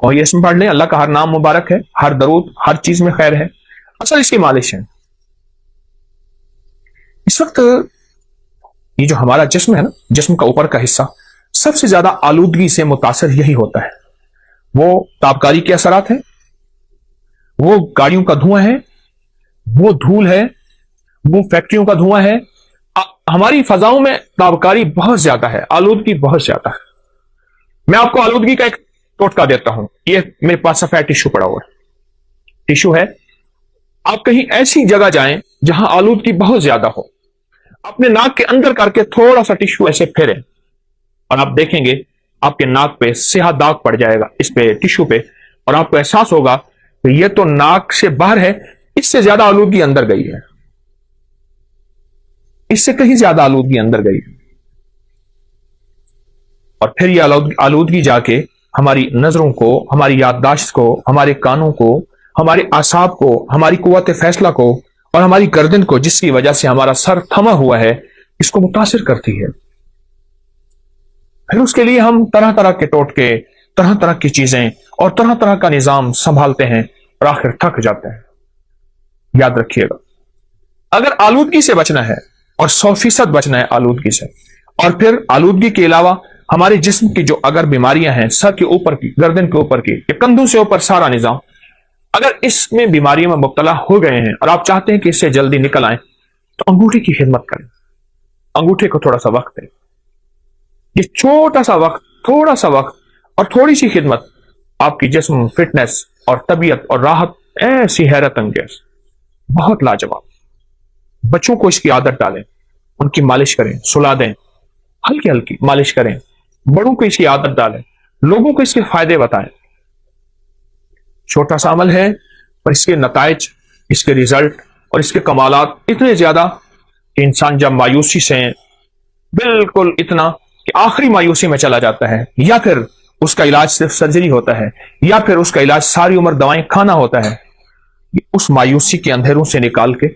اور یہ اسم پڑھ لیں، اللہ کا ہر نام مبارک ہے، ہر درود، ہر چیز میں خیر ہے، اصل اس کی مالش ہے۔ اس وقت یہ جو ہمارا جسم ہے نا، جسم کا اوپر کا حصہ سب سے زیادہ آلودگی سے متاثر یہی ہوتا ہے۔ وہ تابکاری کے اثرات ہیں، وہ گاڑیوں کا دھواں ہے، وہ دھول ہے، وہ فیکٹریوں کا دھواں ہے۔ ہماری فضاؤں میں تابکاری بہت زیادہ ہے، آلودگی بہت زیادہ ہے۔ میں آپ کو آلودگی کا ایک ٹوٹکا دیتا ہوں، یہ میرے پاس سفید ٹیشو پڑا ہوا ہے، ٹیشو ہے۔ آپ کہیں ایسی جگہ جائیں جہاں آلودگی بہت زیادہ ہو، اپنے ناک کے اندر کر کے تھوڑا سا ٹیشو ایسے پھیریں، اور آپ دیکھیں گے آپ کے ناک پہ سیاہ داغ پڑ جائے گا، اس پہ ٹیشو پہ، اور آپ کو احساس ہوگا کہ یہ تو ناک سے باہر ہے، اس سے زیادہ آلودگی اندر گئی ہے، اس سے کہیں زیادہ آلودگی اندر گئی ہے۔ اور پھر یہ آلودگی جا کے ہماری نظروں کو، ہماری یادداشت کو، ہمارے کانوں کو، ہمارے اعصاب کو، ہماری قوت فیصلہ کو، اور ہماری گردن کو، جس کی وجہ سے ہمارا سر تھما ہوا ہے، اس کو متاثر کرتی ہے۔ پھر اس کے لیے ہم طرح طرح کے ٹوٹکے، طرح طرح کی چیزیں اور طرح طرح کا نظام سنبھالتے ہیں، اور آخر تھک جاتے ہیں۔ یاد رکھیے گا، اگر آلودگی سے بچنا ہے، اور 100% بچنا ہے آلودگی سے، اور پھر آلودگی کے علاوہ ہمارے جسم کی جو اگر بیماریاں ہیں، سر کے اوپر کی، گردن کے اوپر کی، یا کندھوں سے اوپر سارا نظام، اگر اس میں بیماریوں میں مبتلا ہو گئے ہیں اور آپ چاہتے ہیں کہ اس سے جلدی نکل آئیں، تو انگوٹھی کی خدمت کریں، انگوٹھے کو تھوڑا سا وقت دیں۔ یہ چھوٹا سا وقت، تھوڑا سا وقت اور تھوڑی سی خدمت آپ کی جسم، فٹنس اور طبیعت اور راحت ایسی حیرت انگیز، بہت لاجواب۔ بچوں کو اس کی عادت ڈالیں، ان کی مالش کریں، سلا دیں، ہلکی ہلکی مالش کریں، بڑوں کو اس کی عادت ڈالیں، لوگوں کو اس کے فائدے بتائیں۔ چھوٹا سا عمل ہے، پر اس کے نتائج، اس کے ریزلٹ اور اس کے کمالات اتنے زیادہ کہ انسان جب مایوسی سے بالکل اتنا کہ آخری مایوسی میں چلا جاتا ہے، یا پھر اس کا علاج صرف سرجری ہوتا ہے یا پھر اس کا علاج ساری عمر دوائیں کھانا ہوتا ہے، اس مایوسی کے اندھیروں سے نکال کے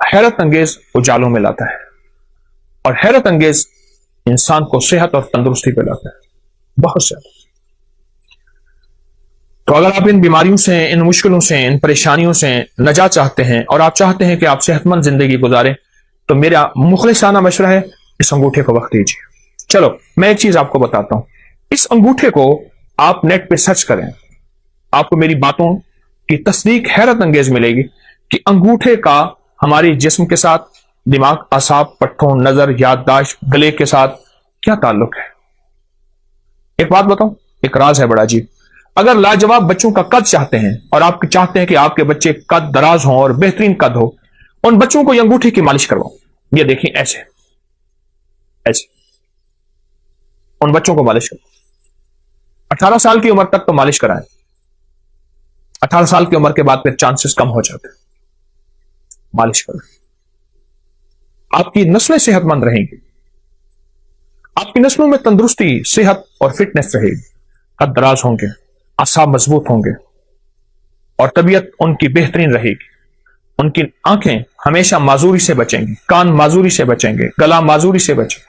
حیرت انگیز اجالوں میں لاتا ہے، اور حیرت انگیز انسان کو صحت اور تندرستی پہ لاتا ہے بہت زیادہ۔ تو اگر آپ ان بیماریوں سے، ان مشکلوں سے، ان پریشانیوں سے نجات چاہتے ہیں اور آپ چاہتے ہیں کہ آپ صحت مند زندگی گزاریں، تو میرا مخلصانہ مشورہ ہے اس انگوٹھے کو وقت دیجیے۔ چلو میں ایک چیز آپ کو بتاتا ہوں، اس انگوٹھے کو آپ نیٹ پہ سرچ کریں، آپ کو میری باتوں کی تصدیق حیرت انگیز ملے گی کہ انگوٹھے کا ہماری جسم کے ساتھ، دماغ، اعصاب، پٹھوں، نظر، یادداشت، گلے کے ساتھ کیا تعلق ہے۔ ایک بات بتاؤں، ایک راز ہے بڑا عجیب۔ اگر لاجواب بچوں کا قد چاہتے ہیں اور آپ چاہتے ہیں کہ آپ کے بچے قد دراز ہوں اور بہترین قد ہو، ان بچوں کو یہ انگوٹھی کی مالش کرواؤ، یہ دیکھیں ایسے ایسے ان بچوں کو مالش کرو، 18 سال کی عمر تک تو مالش کرائیں، 18 سال کی عمر کے بعد پھر چانسز کم ہو جاتے ہیں، مالش کریں، آپ کی نسلیں صحت مند رہیں گی، آپ کی نسلوں میں تندرستی، صحت اور فٹنس رہے گی، قد دراز ہوں گے، اعصاب مضبوط ہوں گے، اور طبیعت ان کی بہترین رہے گی، ان کی آنکھیں ہمیشہ معذوری سے بچیں گی، کان معذوری سے بچیں گے، گلا معذوری سے بچیں گے،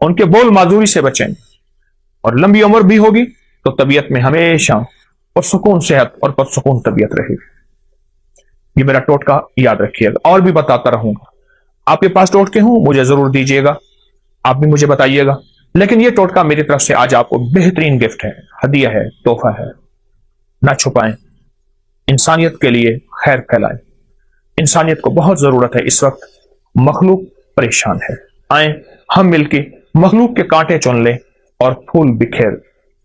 ان کے بول معذوری سے بچیں گے، اور لمبی عمر بھی ہوگی تو طبیعت میں ہمیشہ پرسکون صحت اور پرسکون طبیعت رہے گی۔ یہ میرا ٹوٹکا یاد رکھیے گا، اور بھی بتاتا رہوں گا۔ آپ کے پاس ٹوٹکے ہوں مجھے ضرور دیجیے گا، آپ بھی مجھے بتائیے گا، لیکن یہ ٹوٹکا میری طرف سے آج آپ کو بہترین گفٹ ہے، ہدیہ ہے، تحفہ ہے۔ نہ چھپائیں، انسانیت کے لیے خیر پھیلائیں، انسانیت کو بہت ضرورت ہے اس وقت، مخلوق پریشان ہے۔ آئیں ہم مل کے مخلوق کے کانٹے چن لیں اور پھول بکھیر۔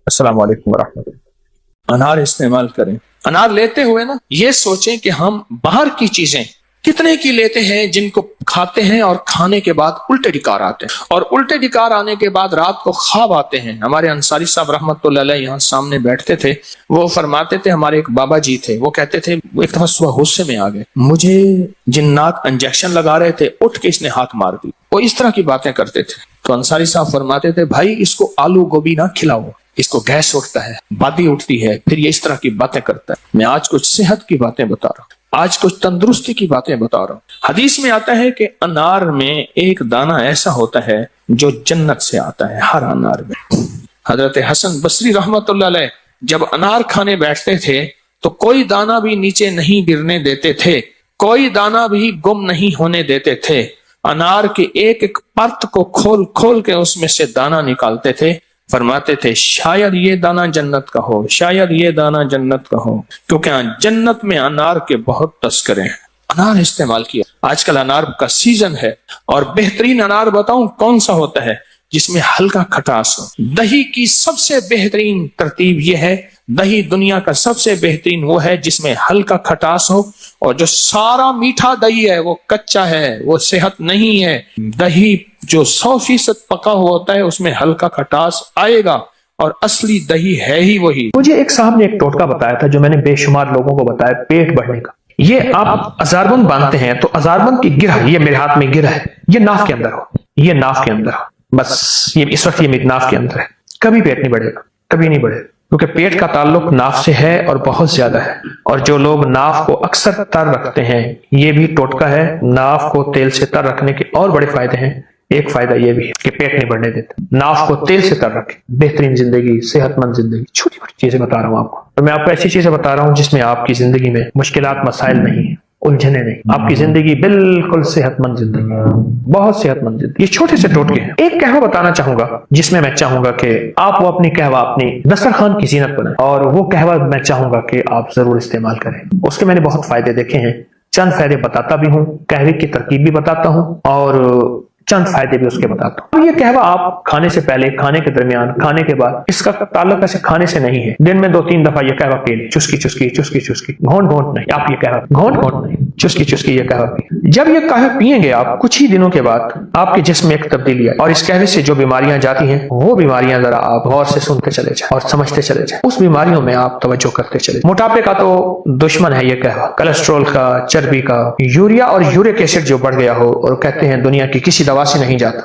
السلام علیکم ورحمۃ اللہ۔ انار استعمال کریں، انار لیتے ہوئے نا یہ سوچیں کہ ہم باہر کی چیزیں کتنے کی لیتے ہیں جن کو کھاتے ہیں اور کھانے کے بعد الٹے ڈکار آتے ہیں، اور الٹے ڈکار آنے کے بعد رات کو خواب آتے ہیں۔ ہمارے انصاری صاحب رحمت اللہ علیہ یہاں سامنے بیٹھتے تھے، وہ فرماتے تھے، ہمارے ایک بابا جی تھے، وہ کہتے تھے ایک دفعہ صبح غصے میں آ گئے، مجھے جنات انجیکشن لگا رہے تھے، اٹھ کے اس نے ہاتھ مار دی۔ وہ اس طرح کی باتیں کرتے تھے، تو انصاری صاحب فرماتے تھے بھائی اس کو آلو گوبھی نہ کھلاؤ، اس کو گیس اٹھتا ہے، بادی اٹھتی ہے، پھر یہ اس طرح کی باتیں کرتا ہے۔ میں آج کچھ صحت کی باتیں بتا رہا ہوں، آج کچھ تندرستی کی باتیں بتا رہا ہوں۔ حدیث میں آتا ہے کہ انار میں ایک دانہ ایسا ہوتا ہے جو جنت سے آتا ہے، ہر انار میں۔ حضرت حسن بصری رحمت اللہ علیہ جب انار کھانے بیٹھتے تھے تو کوئی دانہ بھی نیچے نہیں گرنے دیتے تھے، کوئی دانہ بھی گم نہیں ہونے دیتے تھے، انار کے ایک ایک پرت کو کھول کھول کے اس میں سے دانہ نکالتے تھے، فرماتے تھے شاید یہ دانہ جنت کا ہو، شاید یہ دانہ جنت کا ہو، کیونکہ جنت میں انار کے بہت تذکرے ہیں۔ انار استعمال کیا، آج کل انار کا سیزن ہے، اور بہترین انار بتاؤں کون سا ہوتا ہے؟ جس میں ہلکا کھٹاس ہو۔ دہی کی سب سے بہترین ترتیب یہ ہے، دہی دنیا کا سب سے بہترین وہ ہے جس میں ہلکا کھٹاس ہو، اور جو سارا میٹھا دہی ہے وہ کچا ہے، وہ صحت نہیں ہے۔ دہی جو 100% پکا ہوا ہوتا ہے اس میں ہلکا کھٹاس آئے گا، اور اصلی دہی ہے ہی وہی۔ مجھے ایک صاحب نے ایک ٹوٹکا بتایا تھا جو میں نے بے شمار لوگوں کو بتایا، پیٹ بڑھنے کا۔ یہ آپ ازاربند باندھتے ہیں تو ازاربند کی گرہ، یہ میرے ہاتھ میں گرہ ہے، یہ ناف کے اندر ہو، یہ ناف کے اندر ہو، بس یہ اس وقت یہ میری ناف کے اندر ہے، کبھی پیٹ نہیں بڑھے گا، کبھی نہیں بڑھے گا، کیونکہ پیٹ کا تعلق ناف سے ہے اور بہت زیادہ ہے۔ اور جو لوگ ناف کو اکثر تر رکھتے ہیں، یہ بھی ٹوٹکا ہے، ناف کو تیل سے تر رکھنے کے اور بڑے فائدے ہیں۔ ایک فائدہ یہ بھی ہے کہ پیٹ نہیں بڑھنے دیتے، ناف کو تیل سے تر رکھیں، بہترین زندگی، صحت مند زندگی۔ چھوٹی چھوٹی چیزیں بتا رہا ہوں آپ کو، اور میں آپ کو ایسی چیزیں بتا رہا ہوں جس میں آپ کی زندگی میں مشکلات، مسائل نہیں ہیں، الجھنے نہیں، آپ کی زندگی بالکل صحت مند زندگی، بہت صحت مند زندگی۔ یہ چھوٹے سے ٹوٹکے ہیں۔ ایک قہوہ بتانا چاہوں گا جس میں چاہوں گا کہ آپ وہ اپنی قہوہ اپنی دسترخوان کی زینت بنائیں، اور وہ قہوہ میں چاہوں گا کہ آپ ضرور استعمال کریں۔ اس کے میں نے بہت فائدے دیکھے ہیں، چند فائدے بتاتا بھی ہوں، قہوے کی ترکیب بھی بتاتا ہوں، اور چند فائدے بھی اس کے بتاتا ہوں۔ یہ قہوہ آپ کھانے سے پہلے، کھانے کے درمیان، کھانے کے بعد، اس کا تعلق ایسے کھانے سے نہیں ہے، دن میں 2-3 دفعہ یہ قہوہ پی لیں، چسکی چسکی چسکی چسکی، گھونٹ گھونٹ نہیں، آپ یہ قہوہ گھونٹ گھونٹ نہیں، چسکی چسکی یہ قہوہ پی۔ جب یہ قہوہ پیئیں گے آپ، کچھ ہی دنوں کے بعد آپ کے جسم میں ایک تبدیلی آئے، اور اس قہوے سے جو بیماریاں جاتی ہیں وہ بیماریاں ذرا آپ غور سے سنتے چلے جائیں اور سمجھتے چلے جائیں، اس بیماریوں میں آپ توجہ کرتے چلے جائیں۔ موٹاپے کا تو دشمن ہے یہ قہوہ، کولیسٹرول کا، چربی کا، یوریا اور یورک ایسڈ جو بڑھ گیا ہو، اور کہتے ہیں دنیا کی کسی دوا دوا سے نہیں جاتا،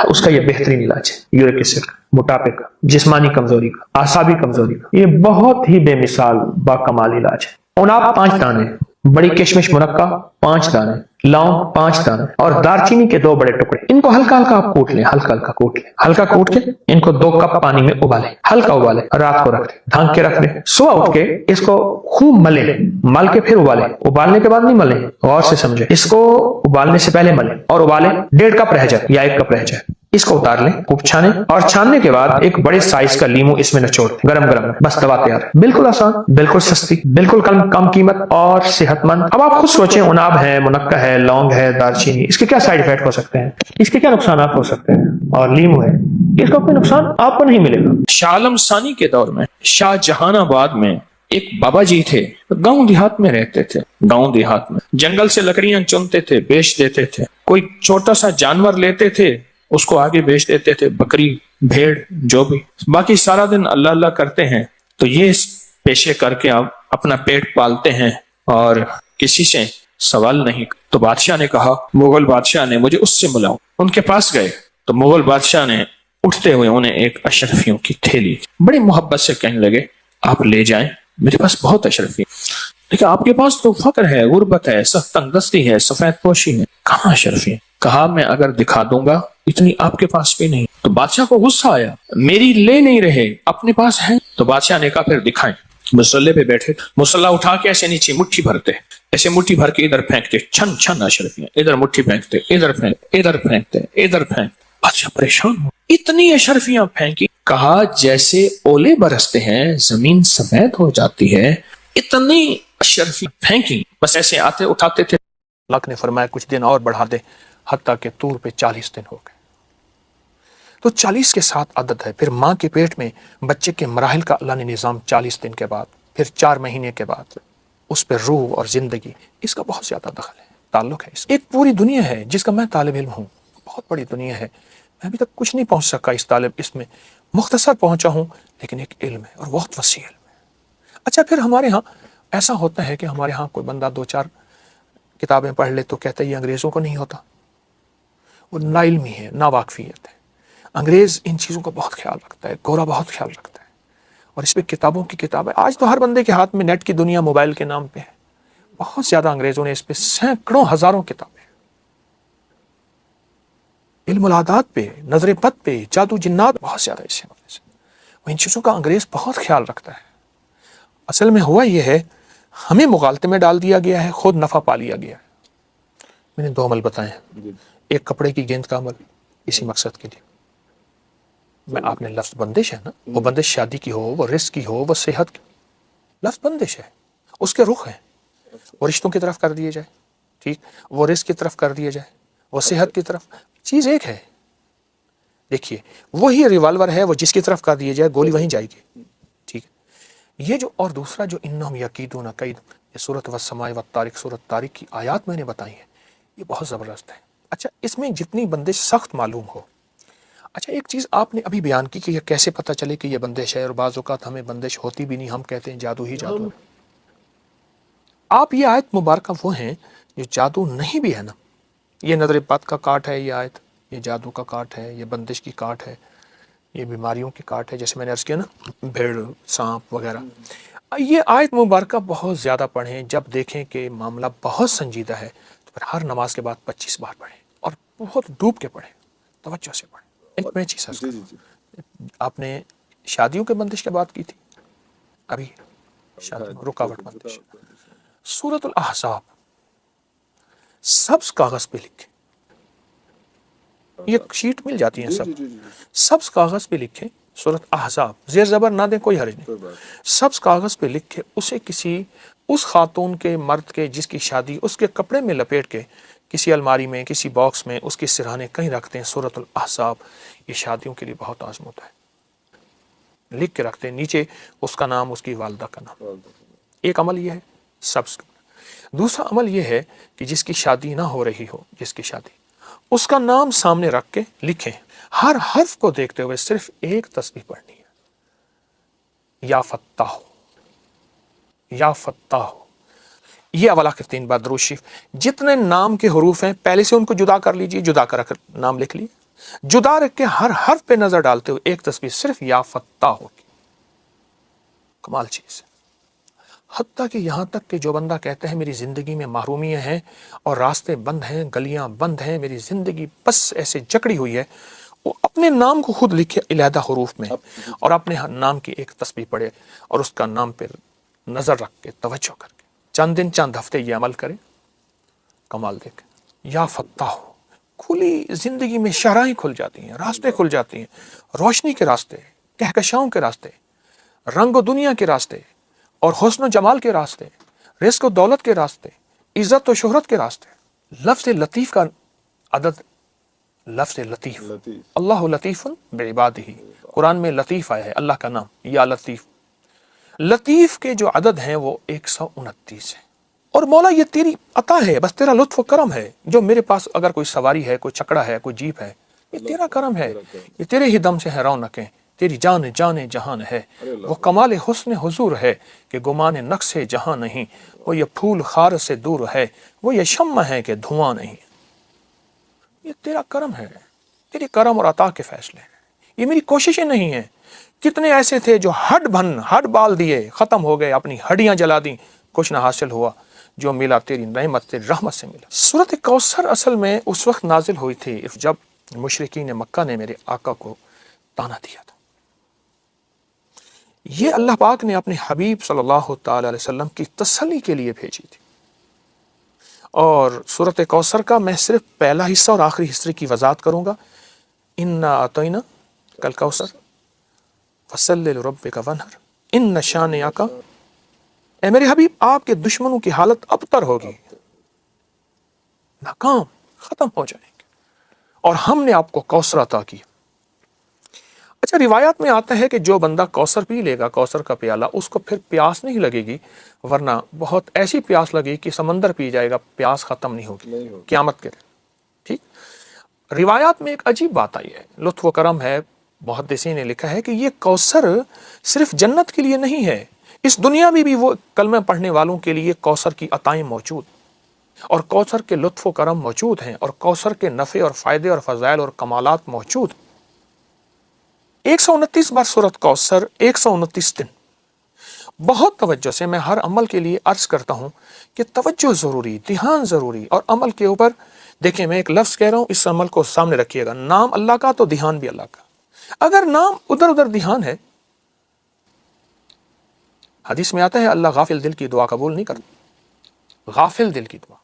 اس کا یہ بہترین علاج ہے۔ یورک ایسڈ موٹاپے کا، جسمانی کمزوری کا، اعصابی کمزوری کا، یہ بہت ہی بے مثال باکمال علاج ہے۔ عناب 5 دانے، بڑی کشمش منقع 5 دانے، لونگ 5 دانے اور دارچینی کے 2 بڑے ٹکڑے، ان کو ہلکا ہلکا آپ کوٹ لیں، ہلکا کوٹ کے ان کو 2 کپ پانی میں ابالیں، ہلکا ابالیں، رات کو رکھ دیں، ڈھانک کے رکھ دیں، صبح اٹھ کے اس کو خوب ملیں، مل کے پھر ابالیں، ابالنے کے بعد نہیں ملیں، غور سے سمجھیں، اس کو ابالنے سے پہلے ملیں اور ابالیں 1.5 کپ رہ جائے یا 1 کپ رہ جائے، اس کو اتار لیں، خوب چھانیں اور چھاننے کے بعد ایک بڑے سائز کا لیمو اس میں نچوڑ دیں، گرم گرم، بس دوا تیار ہے۔ بالکل آسان، بالکل سستی، بالکل کم قیمت اور صحت مند۔ اب آپ خود سوچیں، عناب ہے، منقع ہے، لونگ ہے، دارچینی، اس کے کیا سائیڈ افیکٹ ہو سکتے ہیں، اس کے کیا نقصانات ہو سکتے ہیں، اور لیمو ہے، اس کا کوئی نقصان آپ کو نہیں ملے گا۔ شاہ عالم ثانی کے دور میں شاہ جہان آباد میں ایک بابا جی تھے، گاؤں دیہات میں رہتے تھے، گاؤں دیہات میں جنگل سے لکڑیاں چنتے تھے، بیچ دیتے تھے، کوئی چھوٹا سا جانور لیتے تھے، اس کو آگے بیچ دیتے تھے، بکری، بھیڑ، جو بھی، باقی سارا دن اللہ اللہ کرتے ہیں۔ تو یہ پیشے کر کے آپ اپنا پیٹ پالتے ہیں اور کسی سے سوال نہیں۔ تو بادشاہ نے کہا، مغل بادشاہ نے، مجھے اس سے ملاؤ۔ ان کے پاس گئے تو مغل بادشاہ نے اٹھتے ہوئے انہیں ایک اشرفیوں کی تھیلی بڑی محبت سے کہنے لگے، آپ لے جائیں، میرے پاس بہت اشرفی، لیکن آپ کے پاس تو فقر ہے، غربت ہے، سخت تنگ دستی ہے، سفید پوشی ہے، کہاں اشرفی ہے؟ کہا، میں اگر دکھا دوں گا اتنی آپ کے پاس بھی نہیں۔ تو بادشاہ کو غصہ آیا، میری لے نہیں رہے، اپنے پاس ہے؟ تو بادشاہ نے کہا، پھر دکھائیں۔ مسلح پہ بیٹھے، مسلح اٹھا کے ایسے نیچے مٹھی بھرتے، ایسے مٹھی بھر کے ادھر پھینکتے، چھن چھن اشرفیاں، ادھر مٹھی پھینکتے، ادھر پھینکتے، ادھر پھینکتے، ادھر پھینکتے۔ بادشاہ پریشان ہو، اتنی اشرفیاں پھینکی، کہا جیسے اولے برستے ہیں، زمین سفید ہو جاتی ہے، اتنی اشرفیاں پھینکی، بس ایسے آتے اٹھاتے تھے۔ اللہ نے فرمایا کچھ دن اور بڑھا دے، حتیٰ کہ طور پہ 40 دن ہو گئے۔ تو 40 کے ساتھ عدد ہے، پھر ماں کے پیٹ میں بچے کے مراحل کا اللہ نے نظام 40 دن کے بعد، پھر 4 مہینے کے بعد، اس پہ روح اور زندگی، اس کا بہت زیادہ دخل ہے، تعلق ہے۔ اس ایک پوری دنیا ہے جس کا میں طالب علم ہوں، بہت بڑی دنیا ہے، میں ابھی تک کچھ نہیں پہنچ سکا اس میں مختصر پہنچا ہوں، لیکن ایک علم ہے اور بہت وسیع علم ہے۔ اچھا، پھر ہمارے ہاں ایسا ہوتا ہے کہ ہمارے ہاں کوئی بندہ 2-4 کتابیں پڑھ لے تو کہتا ہے یہ انگریزوں کو نہیں ہوتا، وہ نا علمی ہے، نا واقفیت ہے۔ انگریز ان چیزوں کا بہت خیال رکھتا ہے، گورا بہت خیال رکھتا ہے، اور اس پہ کتابوں کی کتاب ہے۔ آج تو ہر بندے کے ہاتھ میں نیٹ کی دنیا موبائل کے نام پہ ہے، بہت زیادہ انگریزوں نے اس پہ سینکڑوں ہزاروں کتابیں، علم العادات پہ، نظر بد پہ، جادو جنات، بہت زیادہ اس سے وہ ان چیزوں کا انگریز بہت خیال رکھتا ہے۔ اصل میں ہوا یہ ہے، ہمیں مغالطے میں ڈال دیا گیا ہے، خود نفع پا لیا گیا ہے۔ میں نے 2 عمل بتائے ہیں، ایک کپڑے کی گیند کا عمل، اسی مقصد کے لیے میں آپ نے لفظ بندش ہے نا، وہ بندش شادی کی ہو، وہ رزق کی ہو، وہ صحت کی، لفظ بندش ہے، اس کے رخ ہیں، وہ رشتوں کی طرف کر دیے جائے، ٹھیک، وہ رزق کی طرف کر دیے جائے، وہ صحت کی طرف، چیز ایک ہے۔ دیکھیے، وہی ریوالور ہے، وہ جس کی طرف کر دیے جائے گولی وہیں جائے گی، ٹھیک ہے۔ یہ جو اور دوسرا جو انہم یکیدون کید، یہ سورۃ والسماء والطارق، سورۃ طارق کی آیات میں نے بتائی ہیں، یہ بہت زبردست ہے۔ اچھا، اس میں جتنی بندش سخت معلوم ہو، اچھا ایک چیز آپ نے ابھی بیان کی کہ یہ کیسے پتہ چلے کہ یہ بندش ہے، اور بعض اوقات ہمیں بندش ہوتی بھی نہیں، ہم کہتے ہیں جادو ہی جادو ہے۔ آپ یہ آیت مبارکہ وہ ہیں جو جادو نہیں بھی ہے نا، یہ نظر بد کا کاٹ ہے، یہ آیت، یہ جادو کا کاٹ ہے، یہ بندش کی کاٹ ہے، یہ بیماریوں کی کاٹ ہے، جیسے میں نے عرض کیا نا، بھیڑ، سانپ وغیرہ۔ یہ آیت مبارکہ بہت زیادہ پڑھیں، جب دیکھیں کہ معاملہ بہت سنجیدہ ہے تو پھر ہر نماز کے بعد 25 بار پڑھیں، اور بہت ڈوب کے پڑھیں، توجہ سے پڑھیں۔ ایک میں چیز عرض کروں، آپ نے شادیوں کے بندش کی بات کی تھی، ابھی شادی رکاوٹ بندش، سورۃ الاحزاب سبز کاغذ پہ لکھیں، یہ شیٹ مل جاتی ہیں سبز کاغذ پہ لکھیں، سورۃ احزاب، زیر زبر نہ دیں، کوئی حرج نہیں، سبز کاغذ پہ لکھ کے اسے اس خاتون کے، مرد کے جس کی شادی، اس کے کپڑے میں لپیٹ کے کسی الماری میں، کسی باکس میں، اس کی سرہانے کہیں رکھتے ہیں، سورۃ الاحزاب، یہ شادیوں کے لیے بہت عظمت ہے، لکھ کے رکھتے ہیں، نیچے اس کا نام، اس کی والدہ کا نام۔ ایک عمل یہ ہے سبز کا۔ دوسرا عمل یہ ہے کہ جس کی شادی نہ ہو رہی ہو، جس کی شادی، اس کا نام سامنے رکھ کے لکھیں، ہر حرف کو دیکھتے ہوئے صرف ایک تسبیح پڑھنی ہے، یا فتاح، یا فتاح، یہ اول آخر 3 بار درود شریف. جتنے نام کے حروف ہیں پہلے سے ان کو جدا کر لیجئے, جدا کر نام لکھ لیے, جدا رکھ کے ہر حرف پہ نظر ڈالتے ہوئے ایک تسبیح صرف یا فتح ہوگی. کمال چیز ہے. حتیٰ کہ یہاں تک کہ جو بندہ کہتے ہیں میری زندگی میں محرومیاں ہیں اور راستے بند ہیں, گلیاں بند ہیں, میری زندگی بس ایسے جکڑی ہوئی ہے, وہ اپنے نام کو خود لکھے علیحدہ حروف میں اور اپنے نام کی ایک تسبیح پڑھے اور اس کا نام پہ نظر رکھ کے توجہ کر کے چند دن چند ہفتے یہ عمل کرے, کمال دیکھیں. یا فتح ہو, کھلی زندگی میں شاہراہیں کھل جاتی ہیں, راستے کھل جاتی ہیں, روشنی کے راستے, کہکشاؤں کے راستے, رنگ و دنیا کے راستے اور حسن و جمال کے راستے, رزق و دولت کے راستے, عزت و شہرت کے راستے. لفظ لطیف کا عدد, لفظ لطیف, اللہ لطیف بعبادہ, قرآن میں لطیف آیا ہے, اللہ کا نام یا لطیف. لطیف کے جو عدد ہیں وہ 129 ہیں. اور مولا یہ تیری عطا ہے, بس تیرا لطف و کرم ہے. جو میرے پاس اگر کوئی سواری ہے, کوئی چکڑا ہے, کوئی جیپ ہے, یہ تیرا کرم ہے, یہ تیرے ہی دم سے ہے رونقیں, تیری جان جان جہان ہے. وہ کمال حسن حضور ہے کہ گمان نقص جہاں نہیں, وہ یہ پھول خار سے دور ہے, وہ یہ شمع ہے کہ دھواں نہیں. یہ تیرا کرم ہے, تیری کرم اور عطا کے فیصلے ہیں, یہ میری کوششیں نہیں ہیں. کتنے ایسے تھے جو ہڈ بال دیے, ختم ہو گئے, اپنی ہڈیاں جلا دیں, کچھ نہ حاصل ہوا. جو ملا تیری نعمت, تیری رحمت سے ملا. سورۃ کوثر اصل میں اس وقت نازل ہوئی تھی جب مشرکین مکہ نے میرے آقا کو تانا دیا تھا. یہ اللہ پاک نے اپنے حبیب صلی اللہ تعالی علیہ وسلم کی تسلی کے لیے بھیجی تھی. اور سورۃ کوثر کا میں صرف پہلا حصہ اور آخری حصے کی وضاحت کروں گا. انا اعطینا کل کوثر فصلی لربک وانحر ان شانئک. اے میرے حبیب, آپ کے دشمنوں کی حالت ابتر ہوگی, ناکام, ختم ہو جائیں گے, اور ہم نے آپ کو کوثر عطا کی. اچھا, روایات میں آتا ہے کہ جو بندہ کوثر پی لے گا, کوثر کا پیالہ, اس کو پھر پیاس نہیں لگے گی, ورنہ بہت ایسی پیاس لگے کہ سمندر پی جائے گا, پیاس ختم نہیں ہوگی قیامت کے دن. ٹھیک. روایات میں ایک عجیب بات آئی ہے, لطف و کرم ہے. محدثین نے لکھا ہے کہ یہ کوثر صرف جنت کے لیے نہیں ہے, اس دنیا میں بھی وہ کلمہ پڑھنے والوں کے لیے کوثر کی عطائیں موجود, اور کوثر کے لطف و کرم موجود ہیں, اور کوثر کے نفع اور فائدے اور فضائل اور کمالات موجود. 129 بار سورۃ کوثر, 129 دن. بہت توجہ سے میں ہر عمل کے لیے عرض کرتا ہوں کہ توجہ ضروری, دھیان ضروری, اور عمل کے اوپر دیکھیں, میں ایک لفظ کہہ رہا ہوں, اس عمل کو سامنے رکھیے گا. نام اللہ کا تو دھیان بھی اللہ کا. اگر نام ادھر ادھر دھیان ہے, حدیث میں آتا ہے اللہ غافل دل کی دعا قبول نہیں کرتا, غافل دل کی دعا.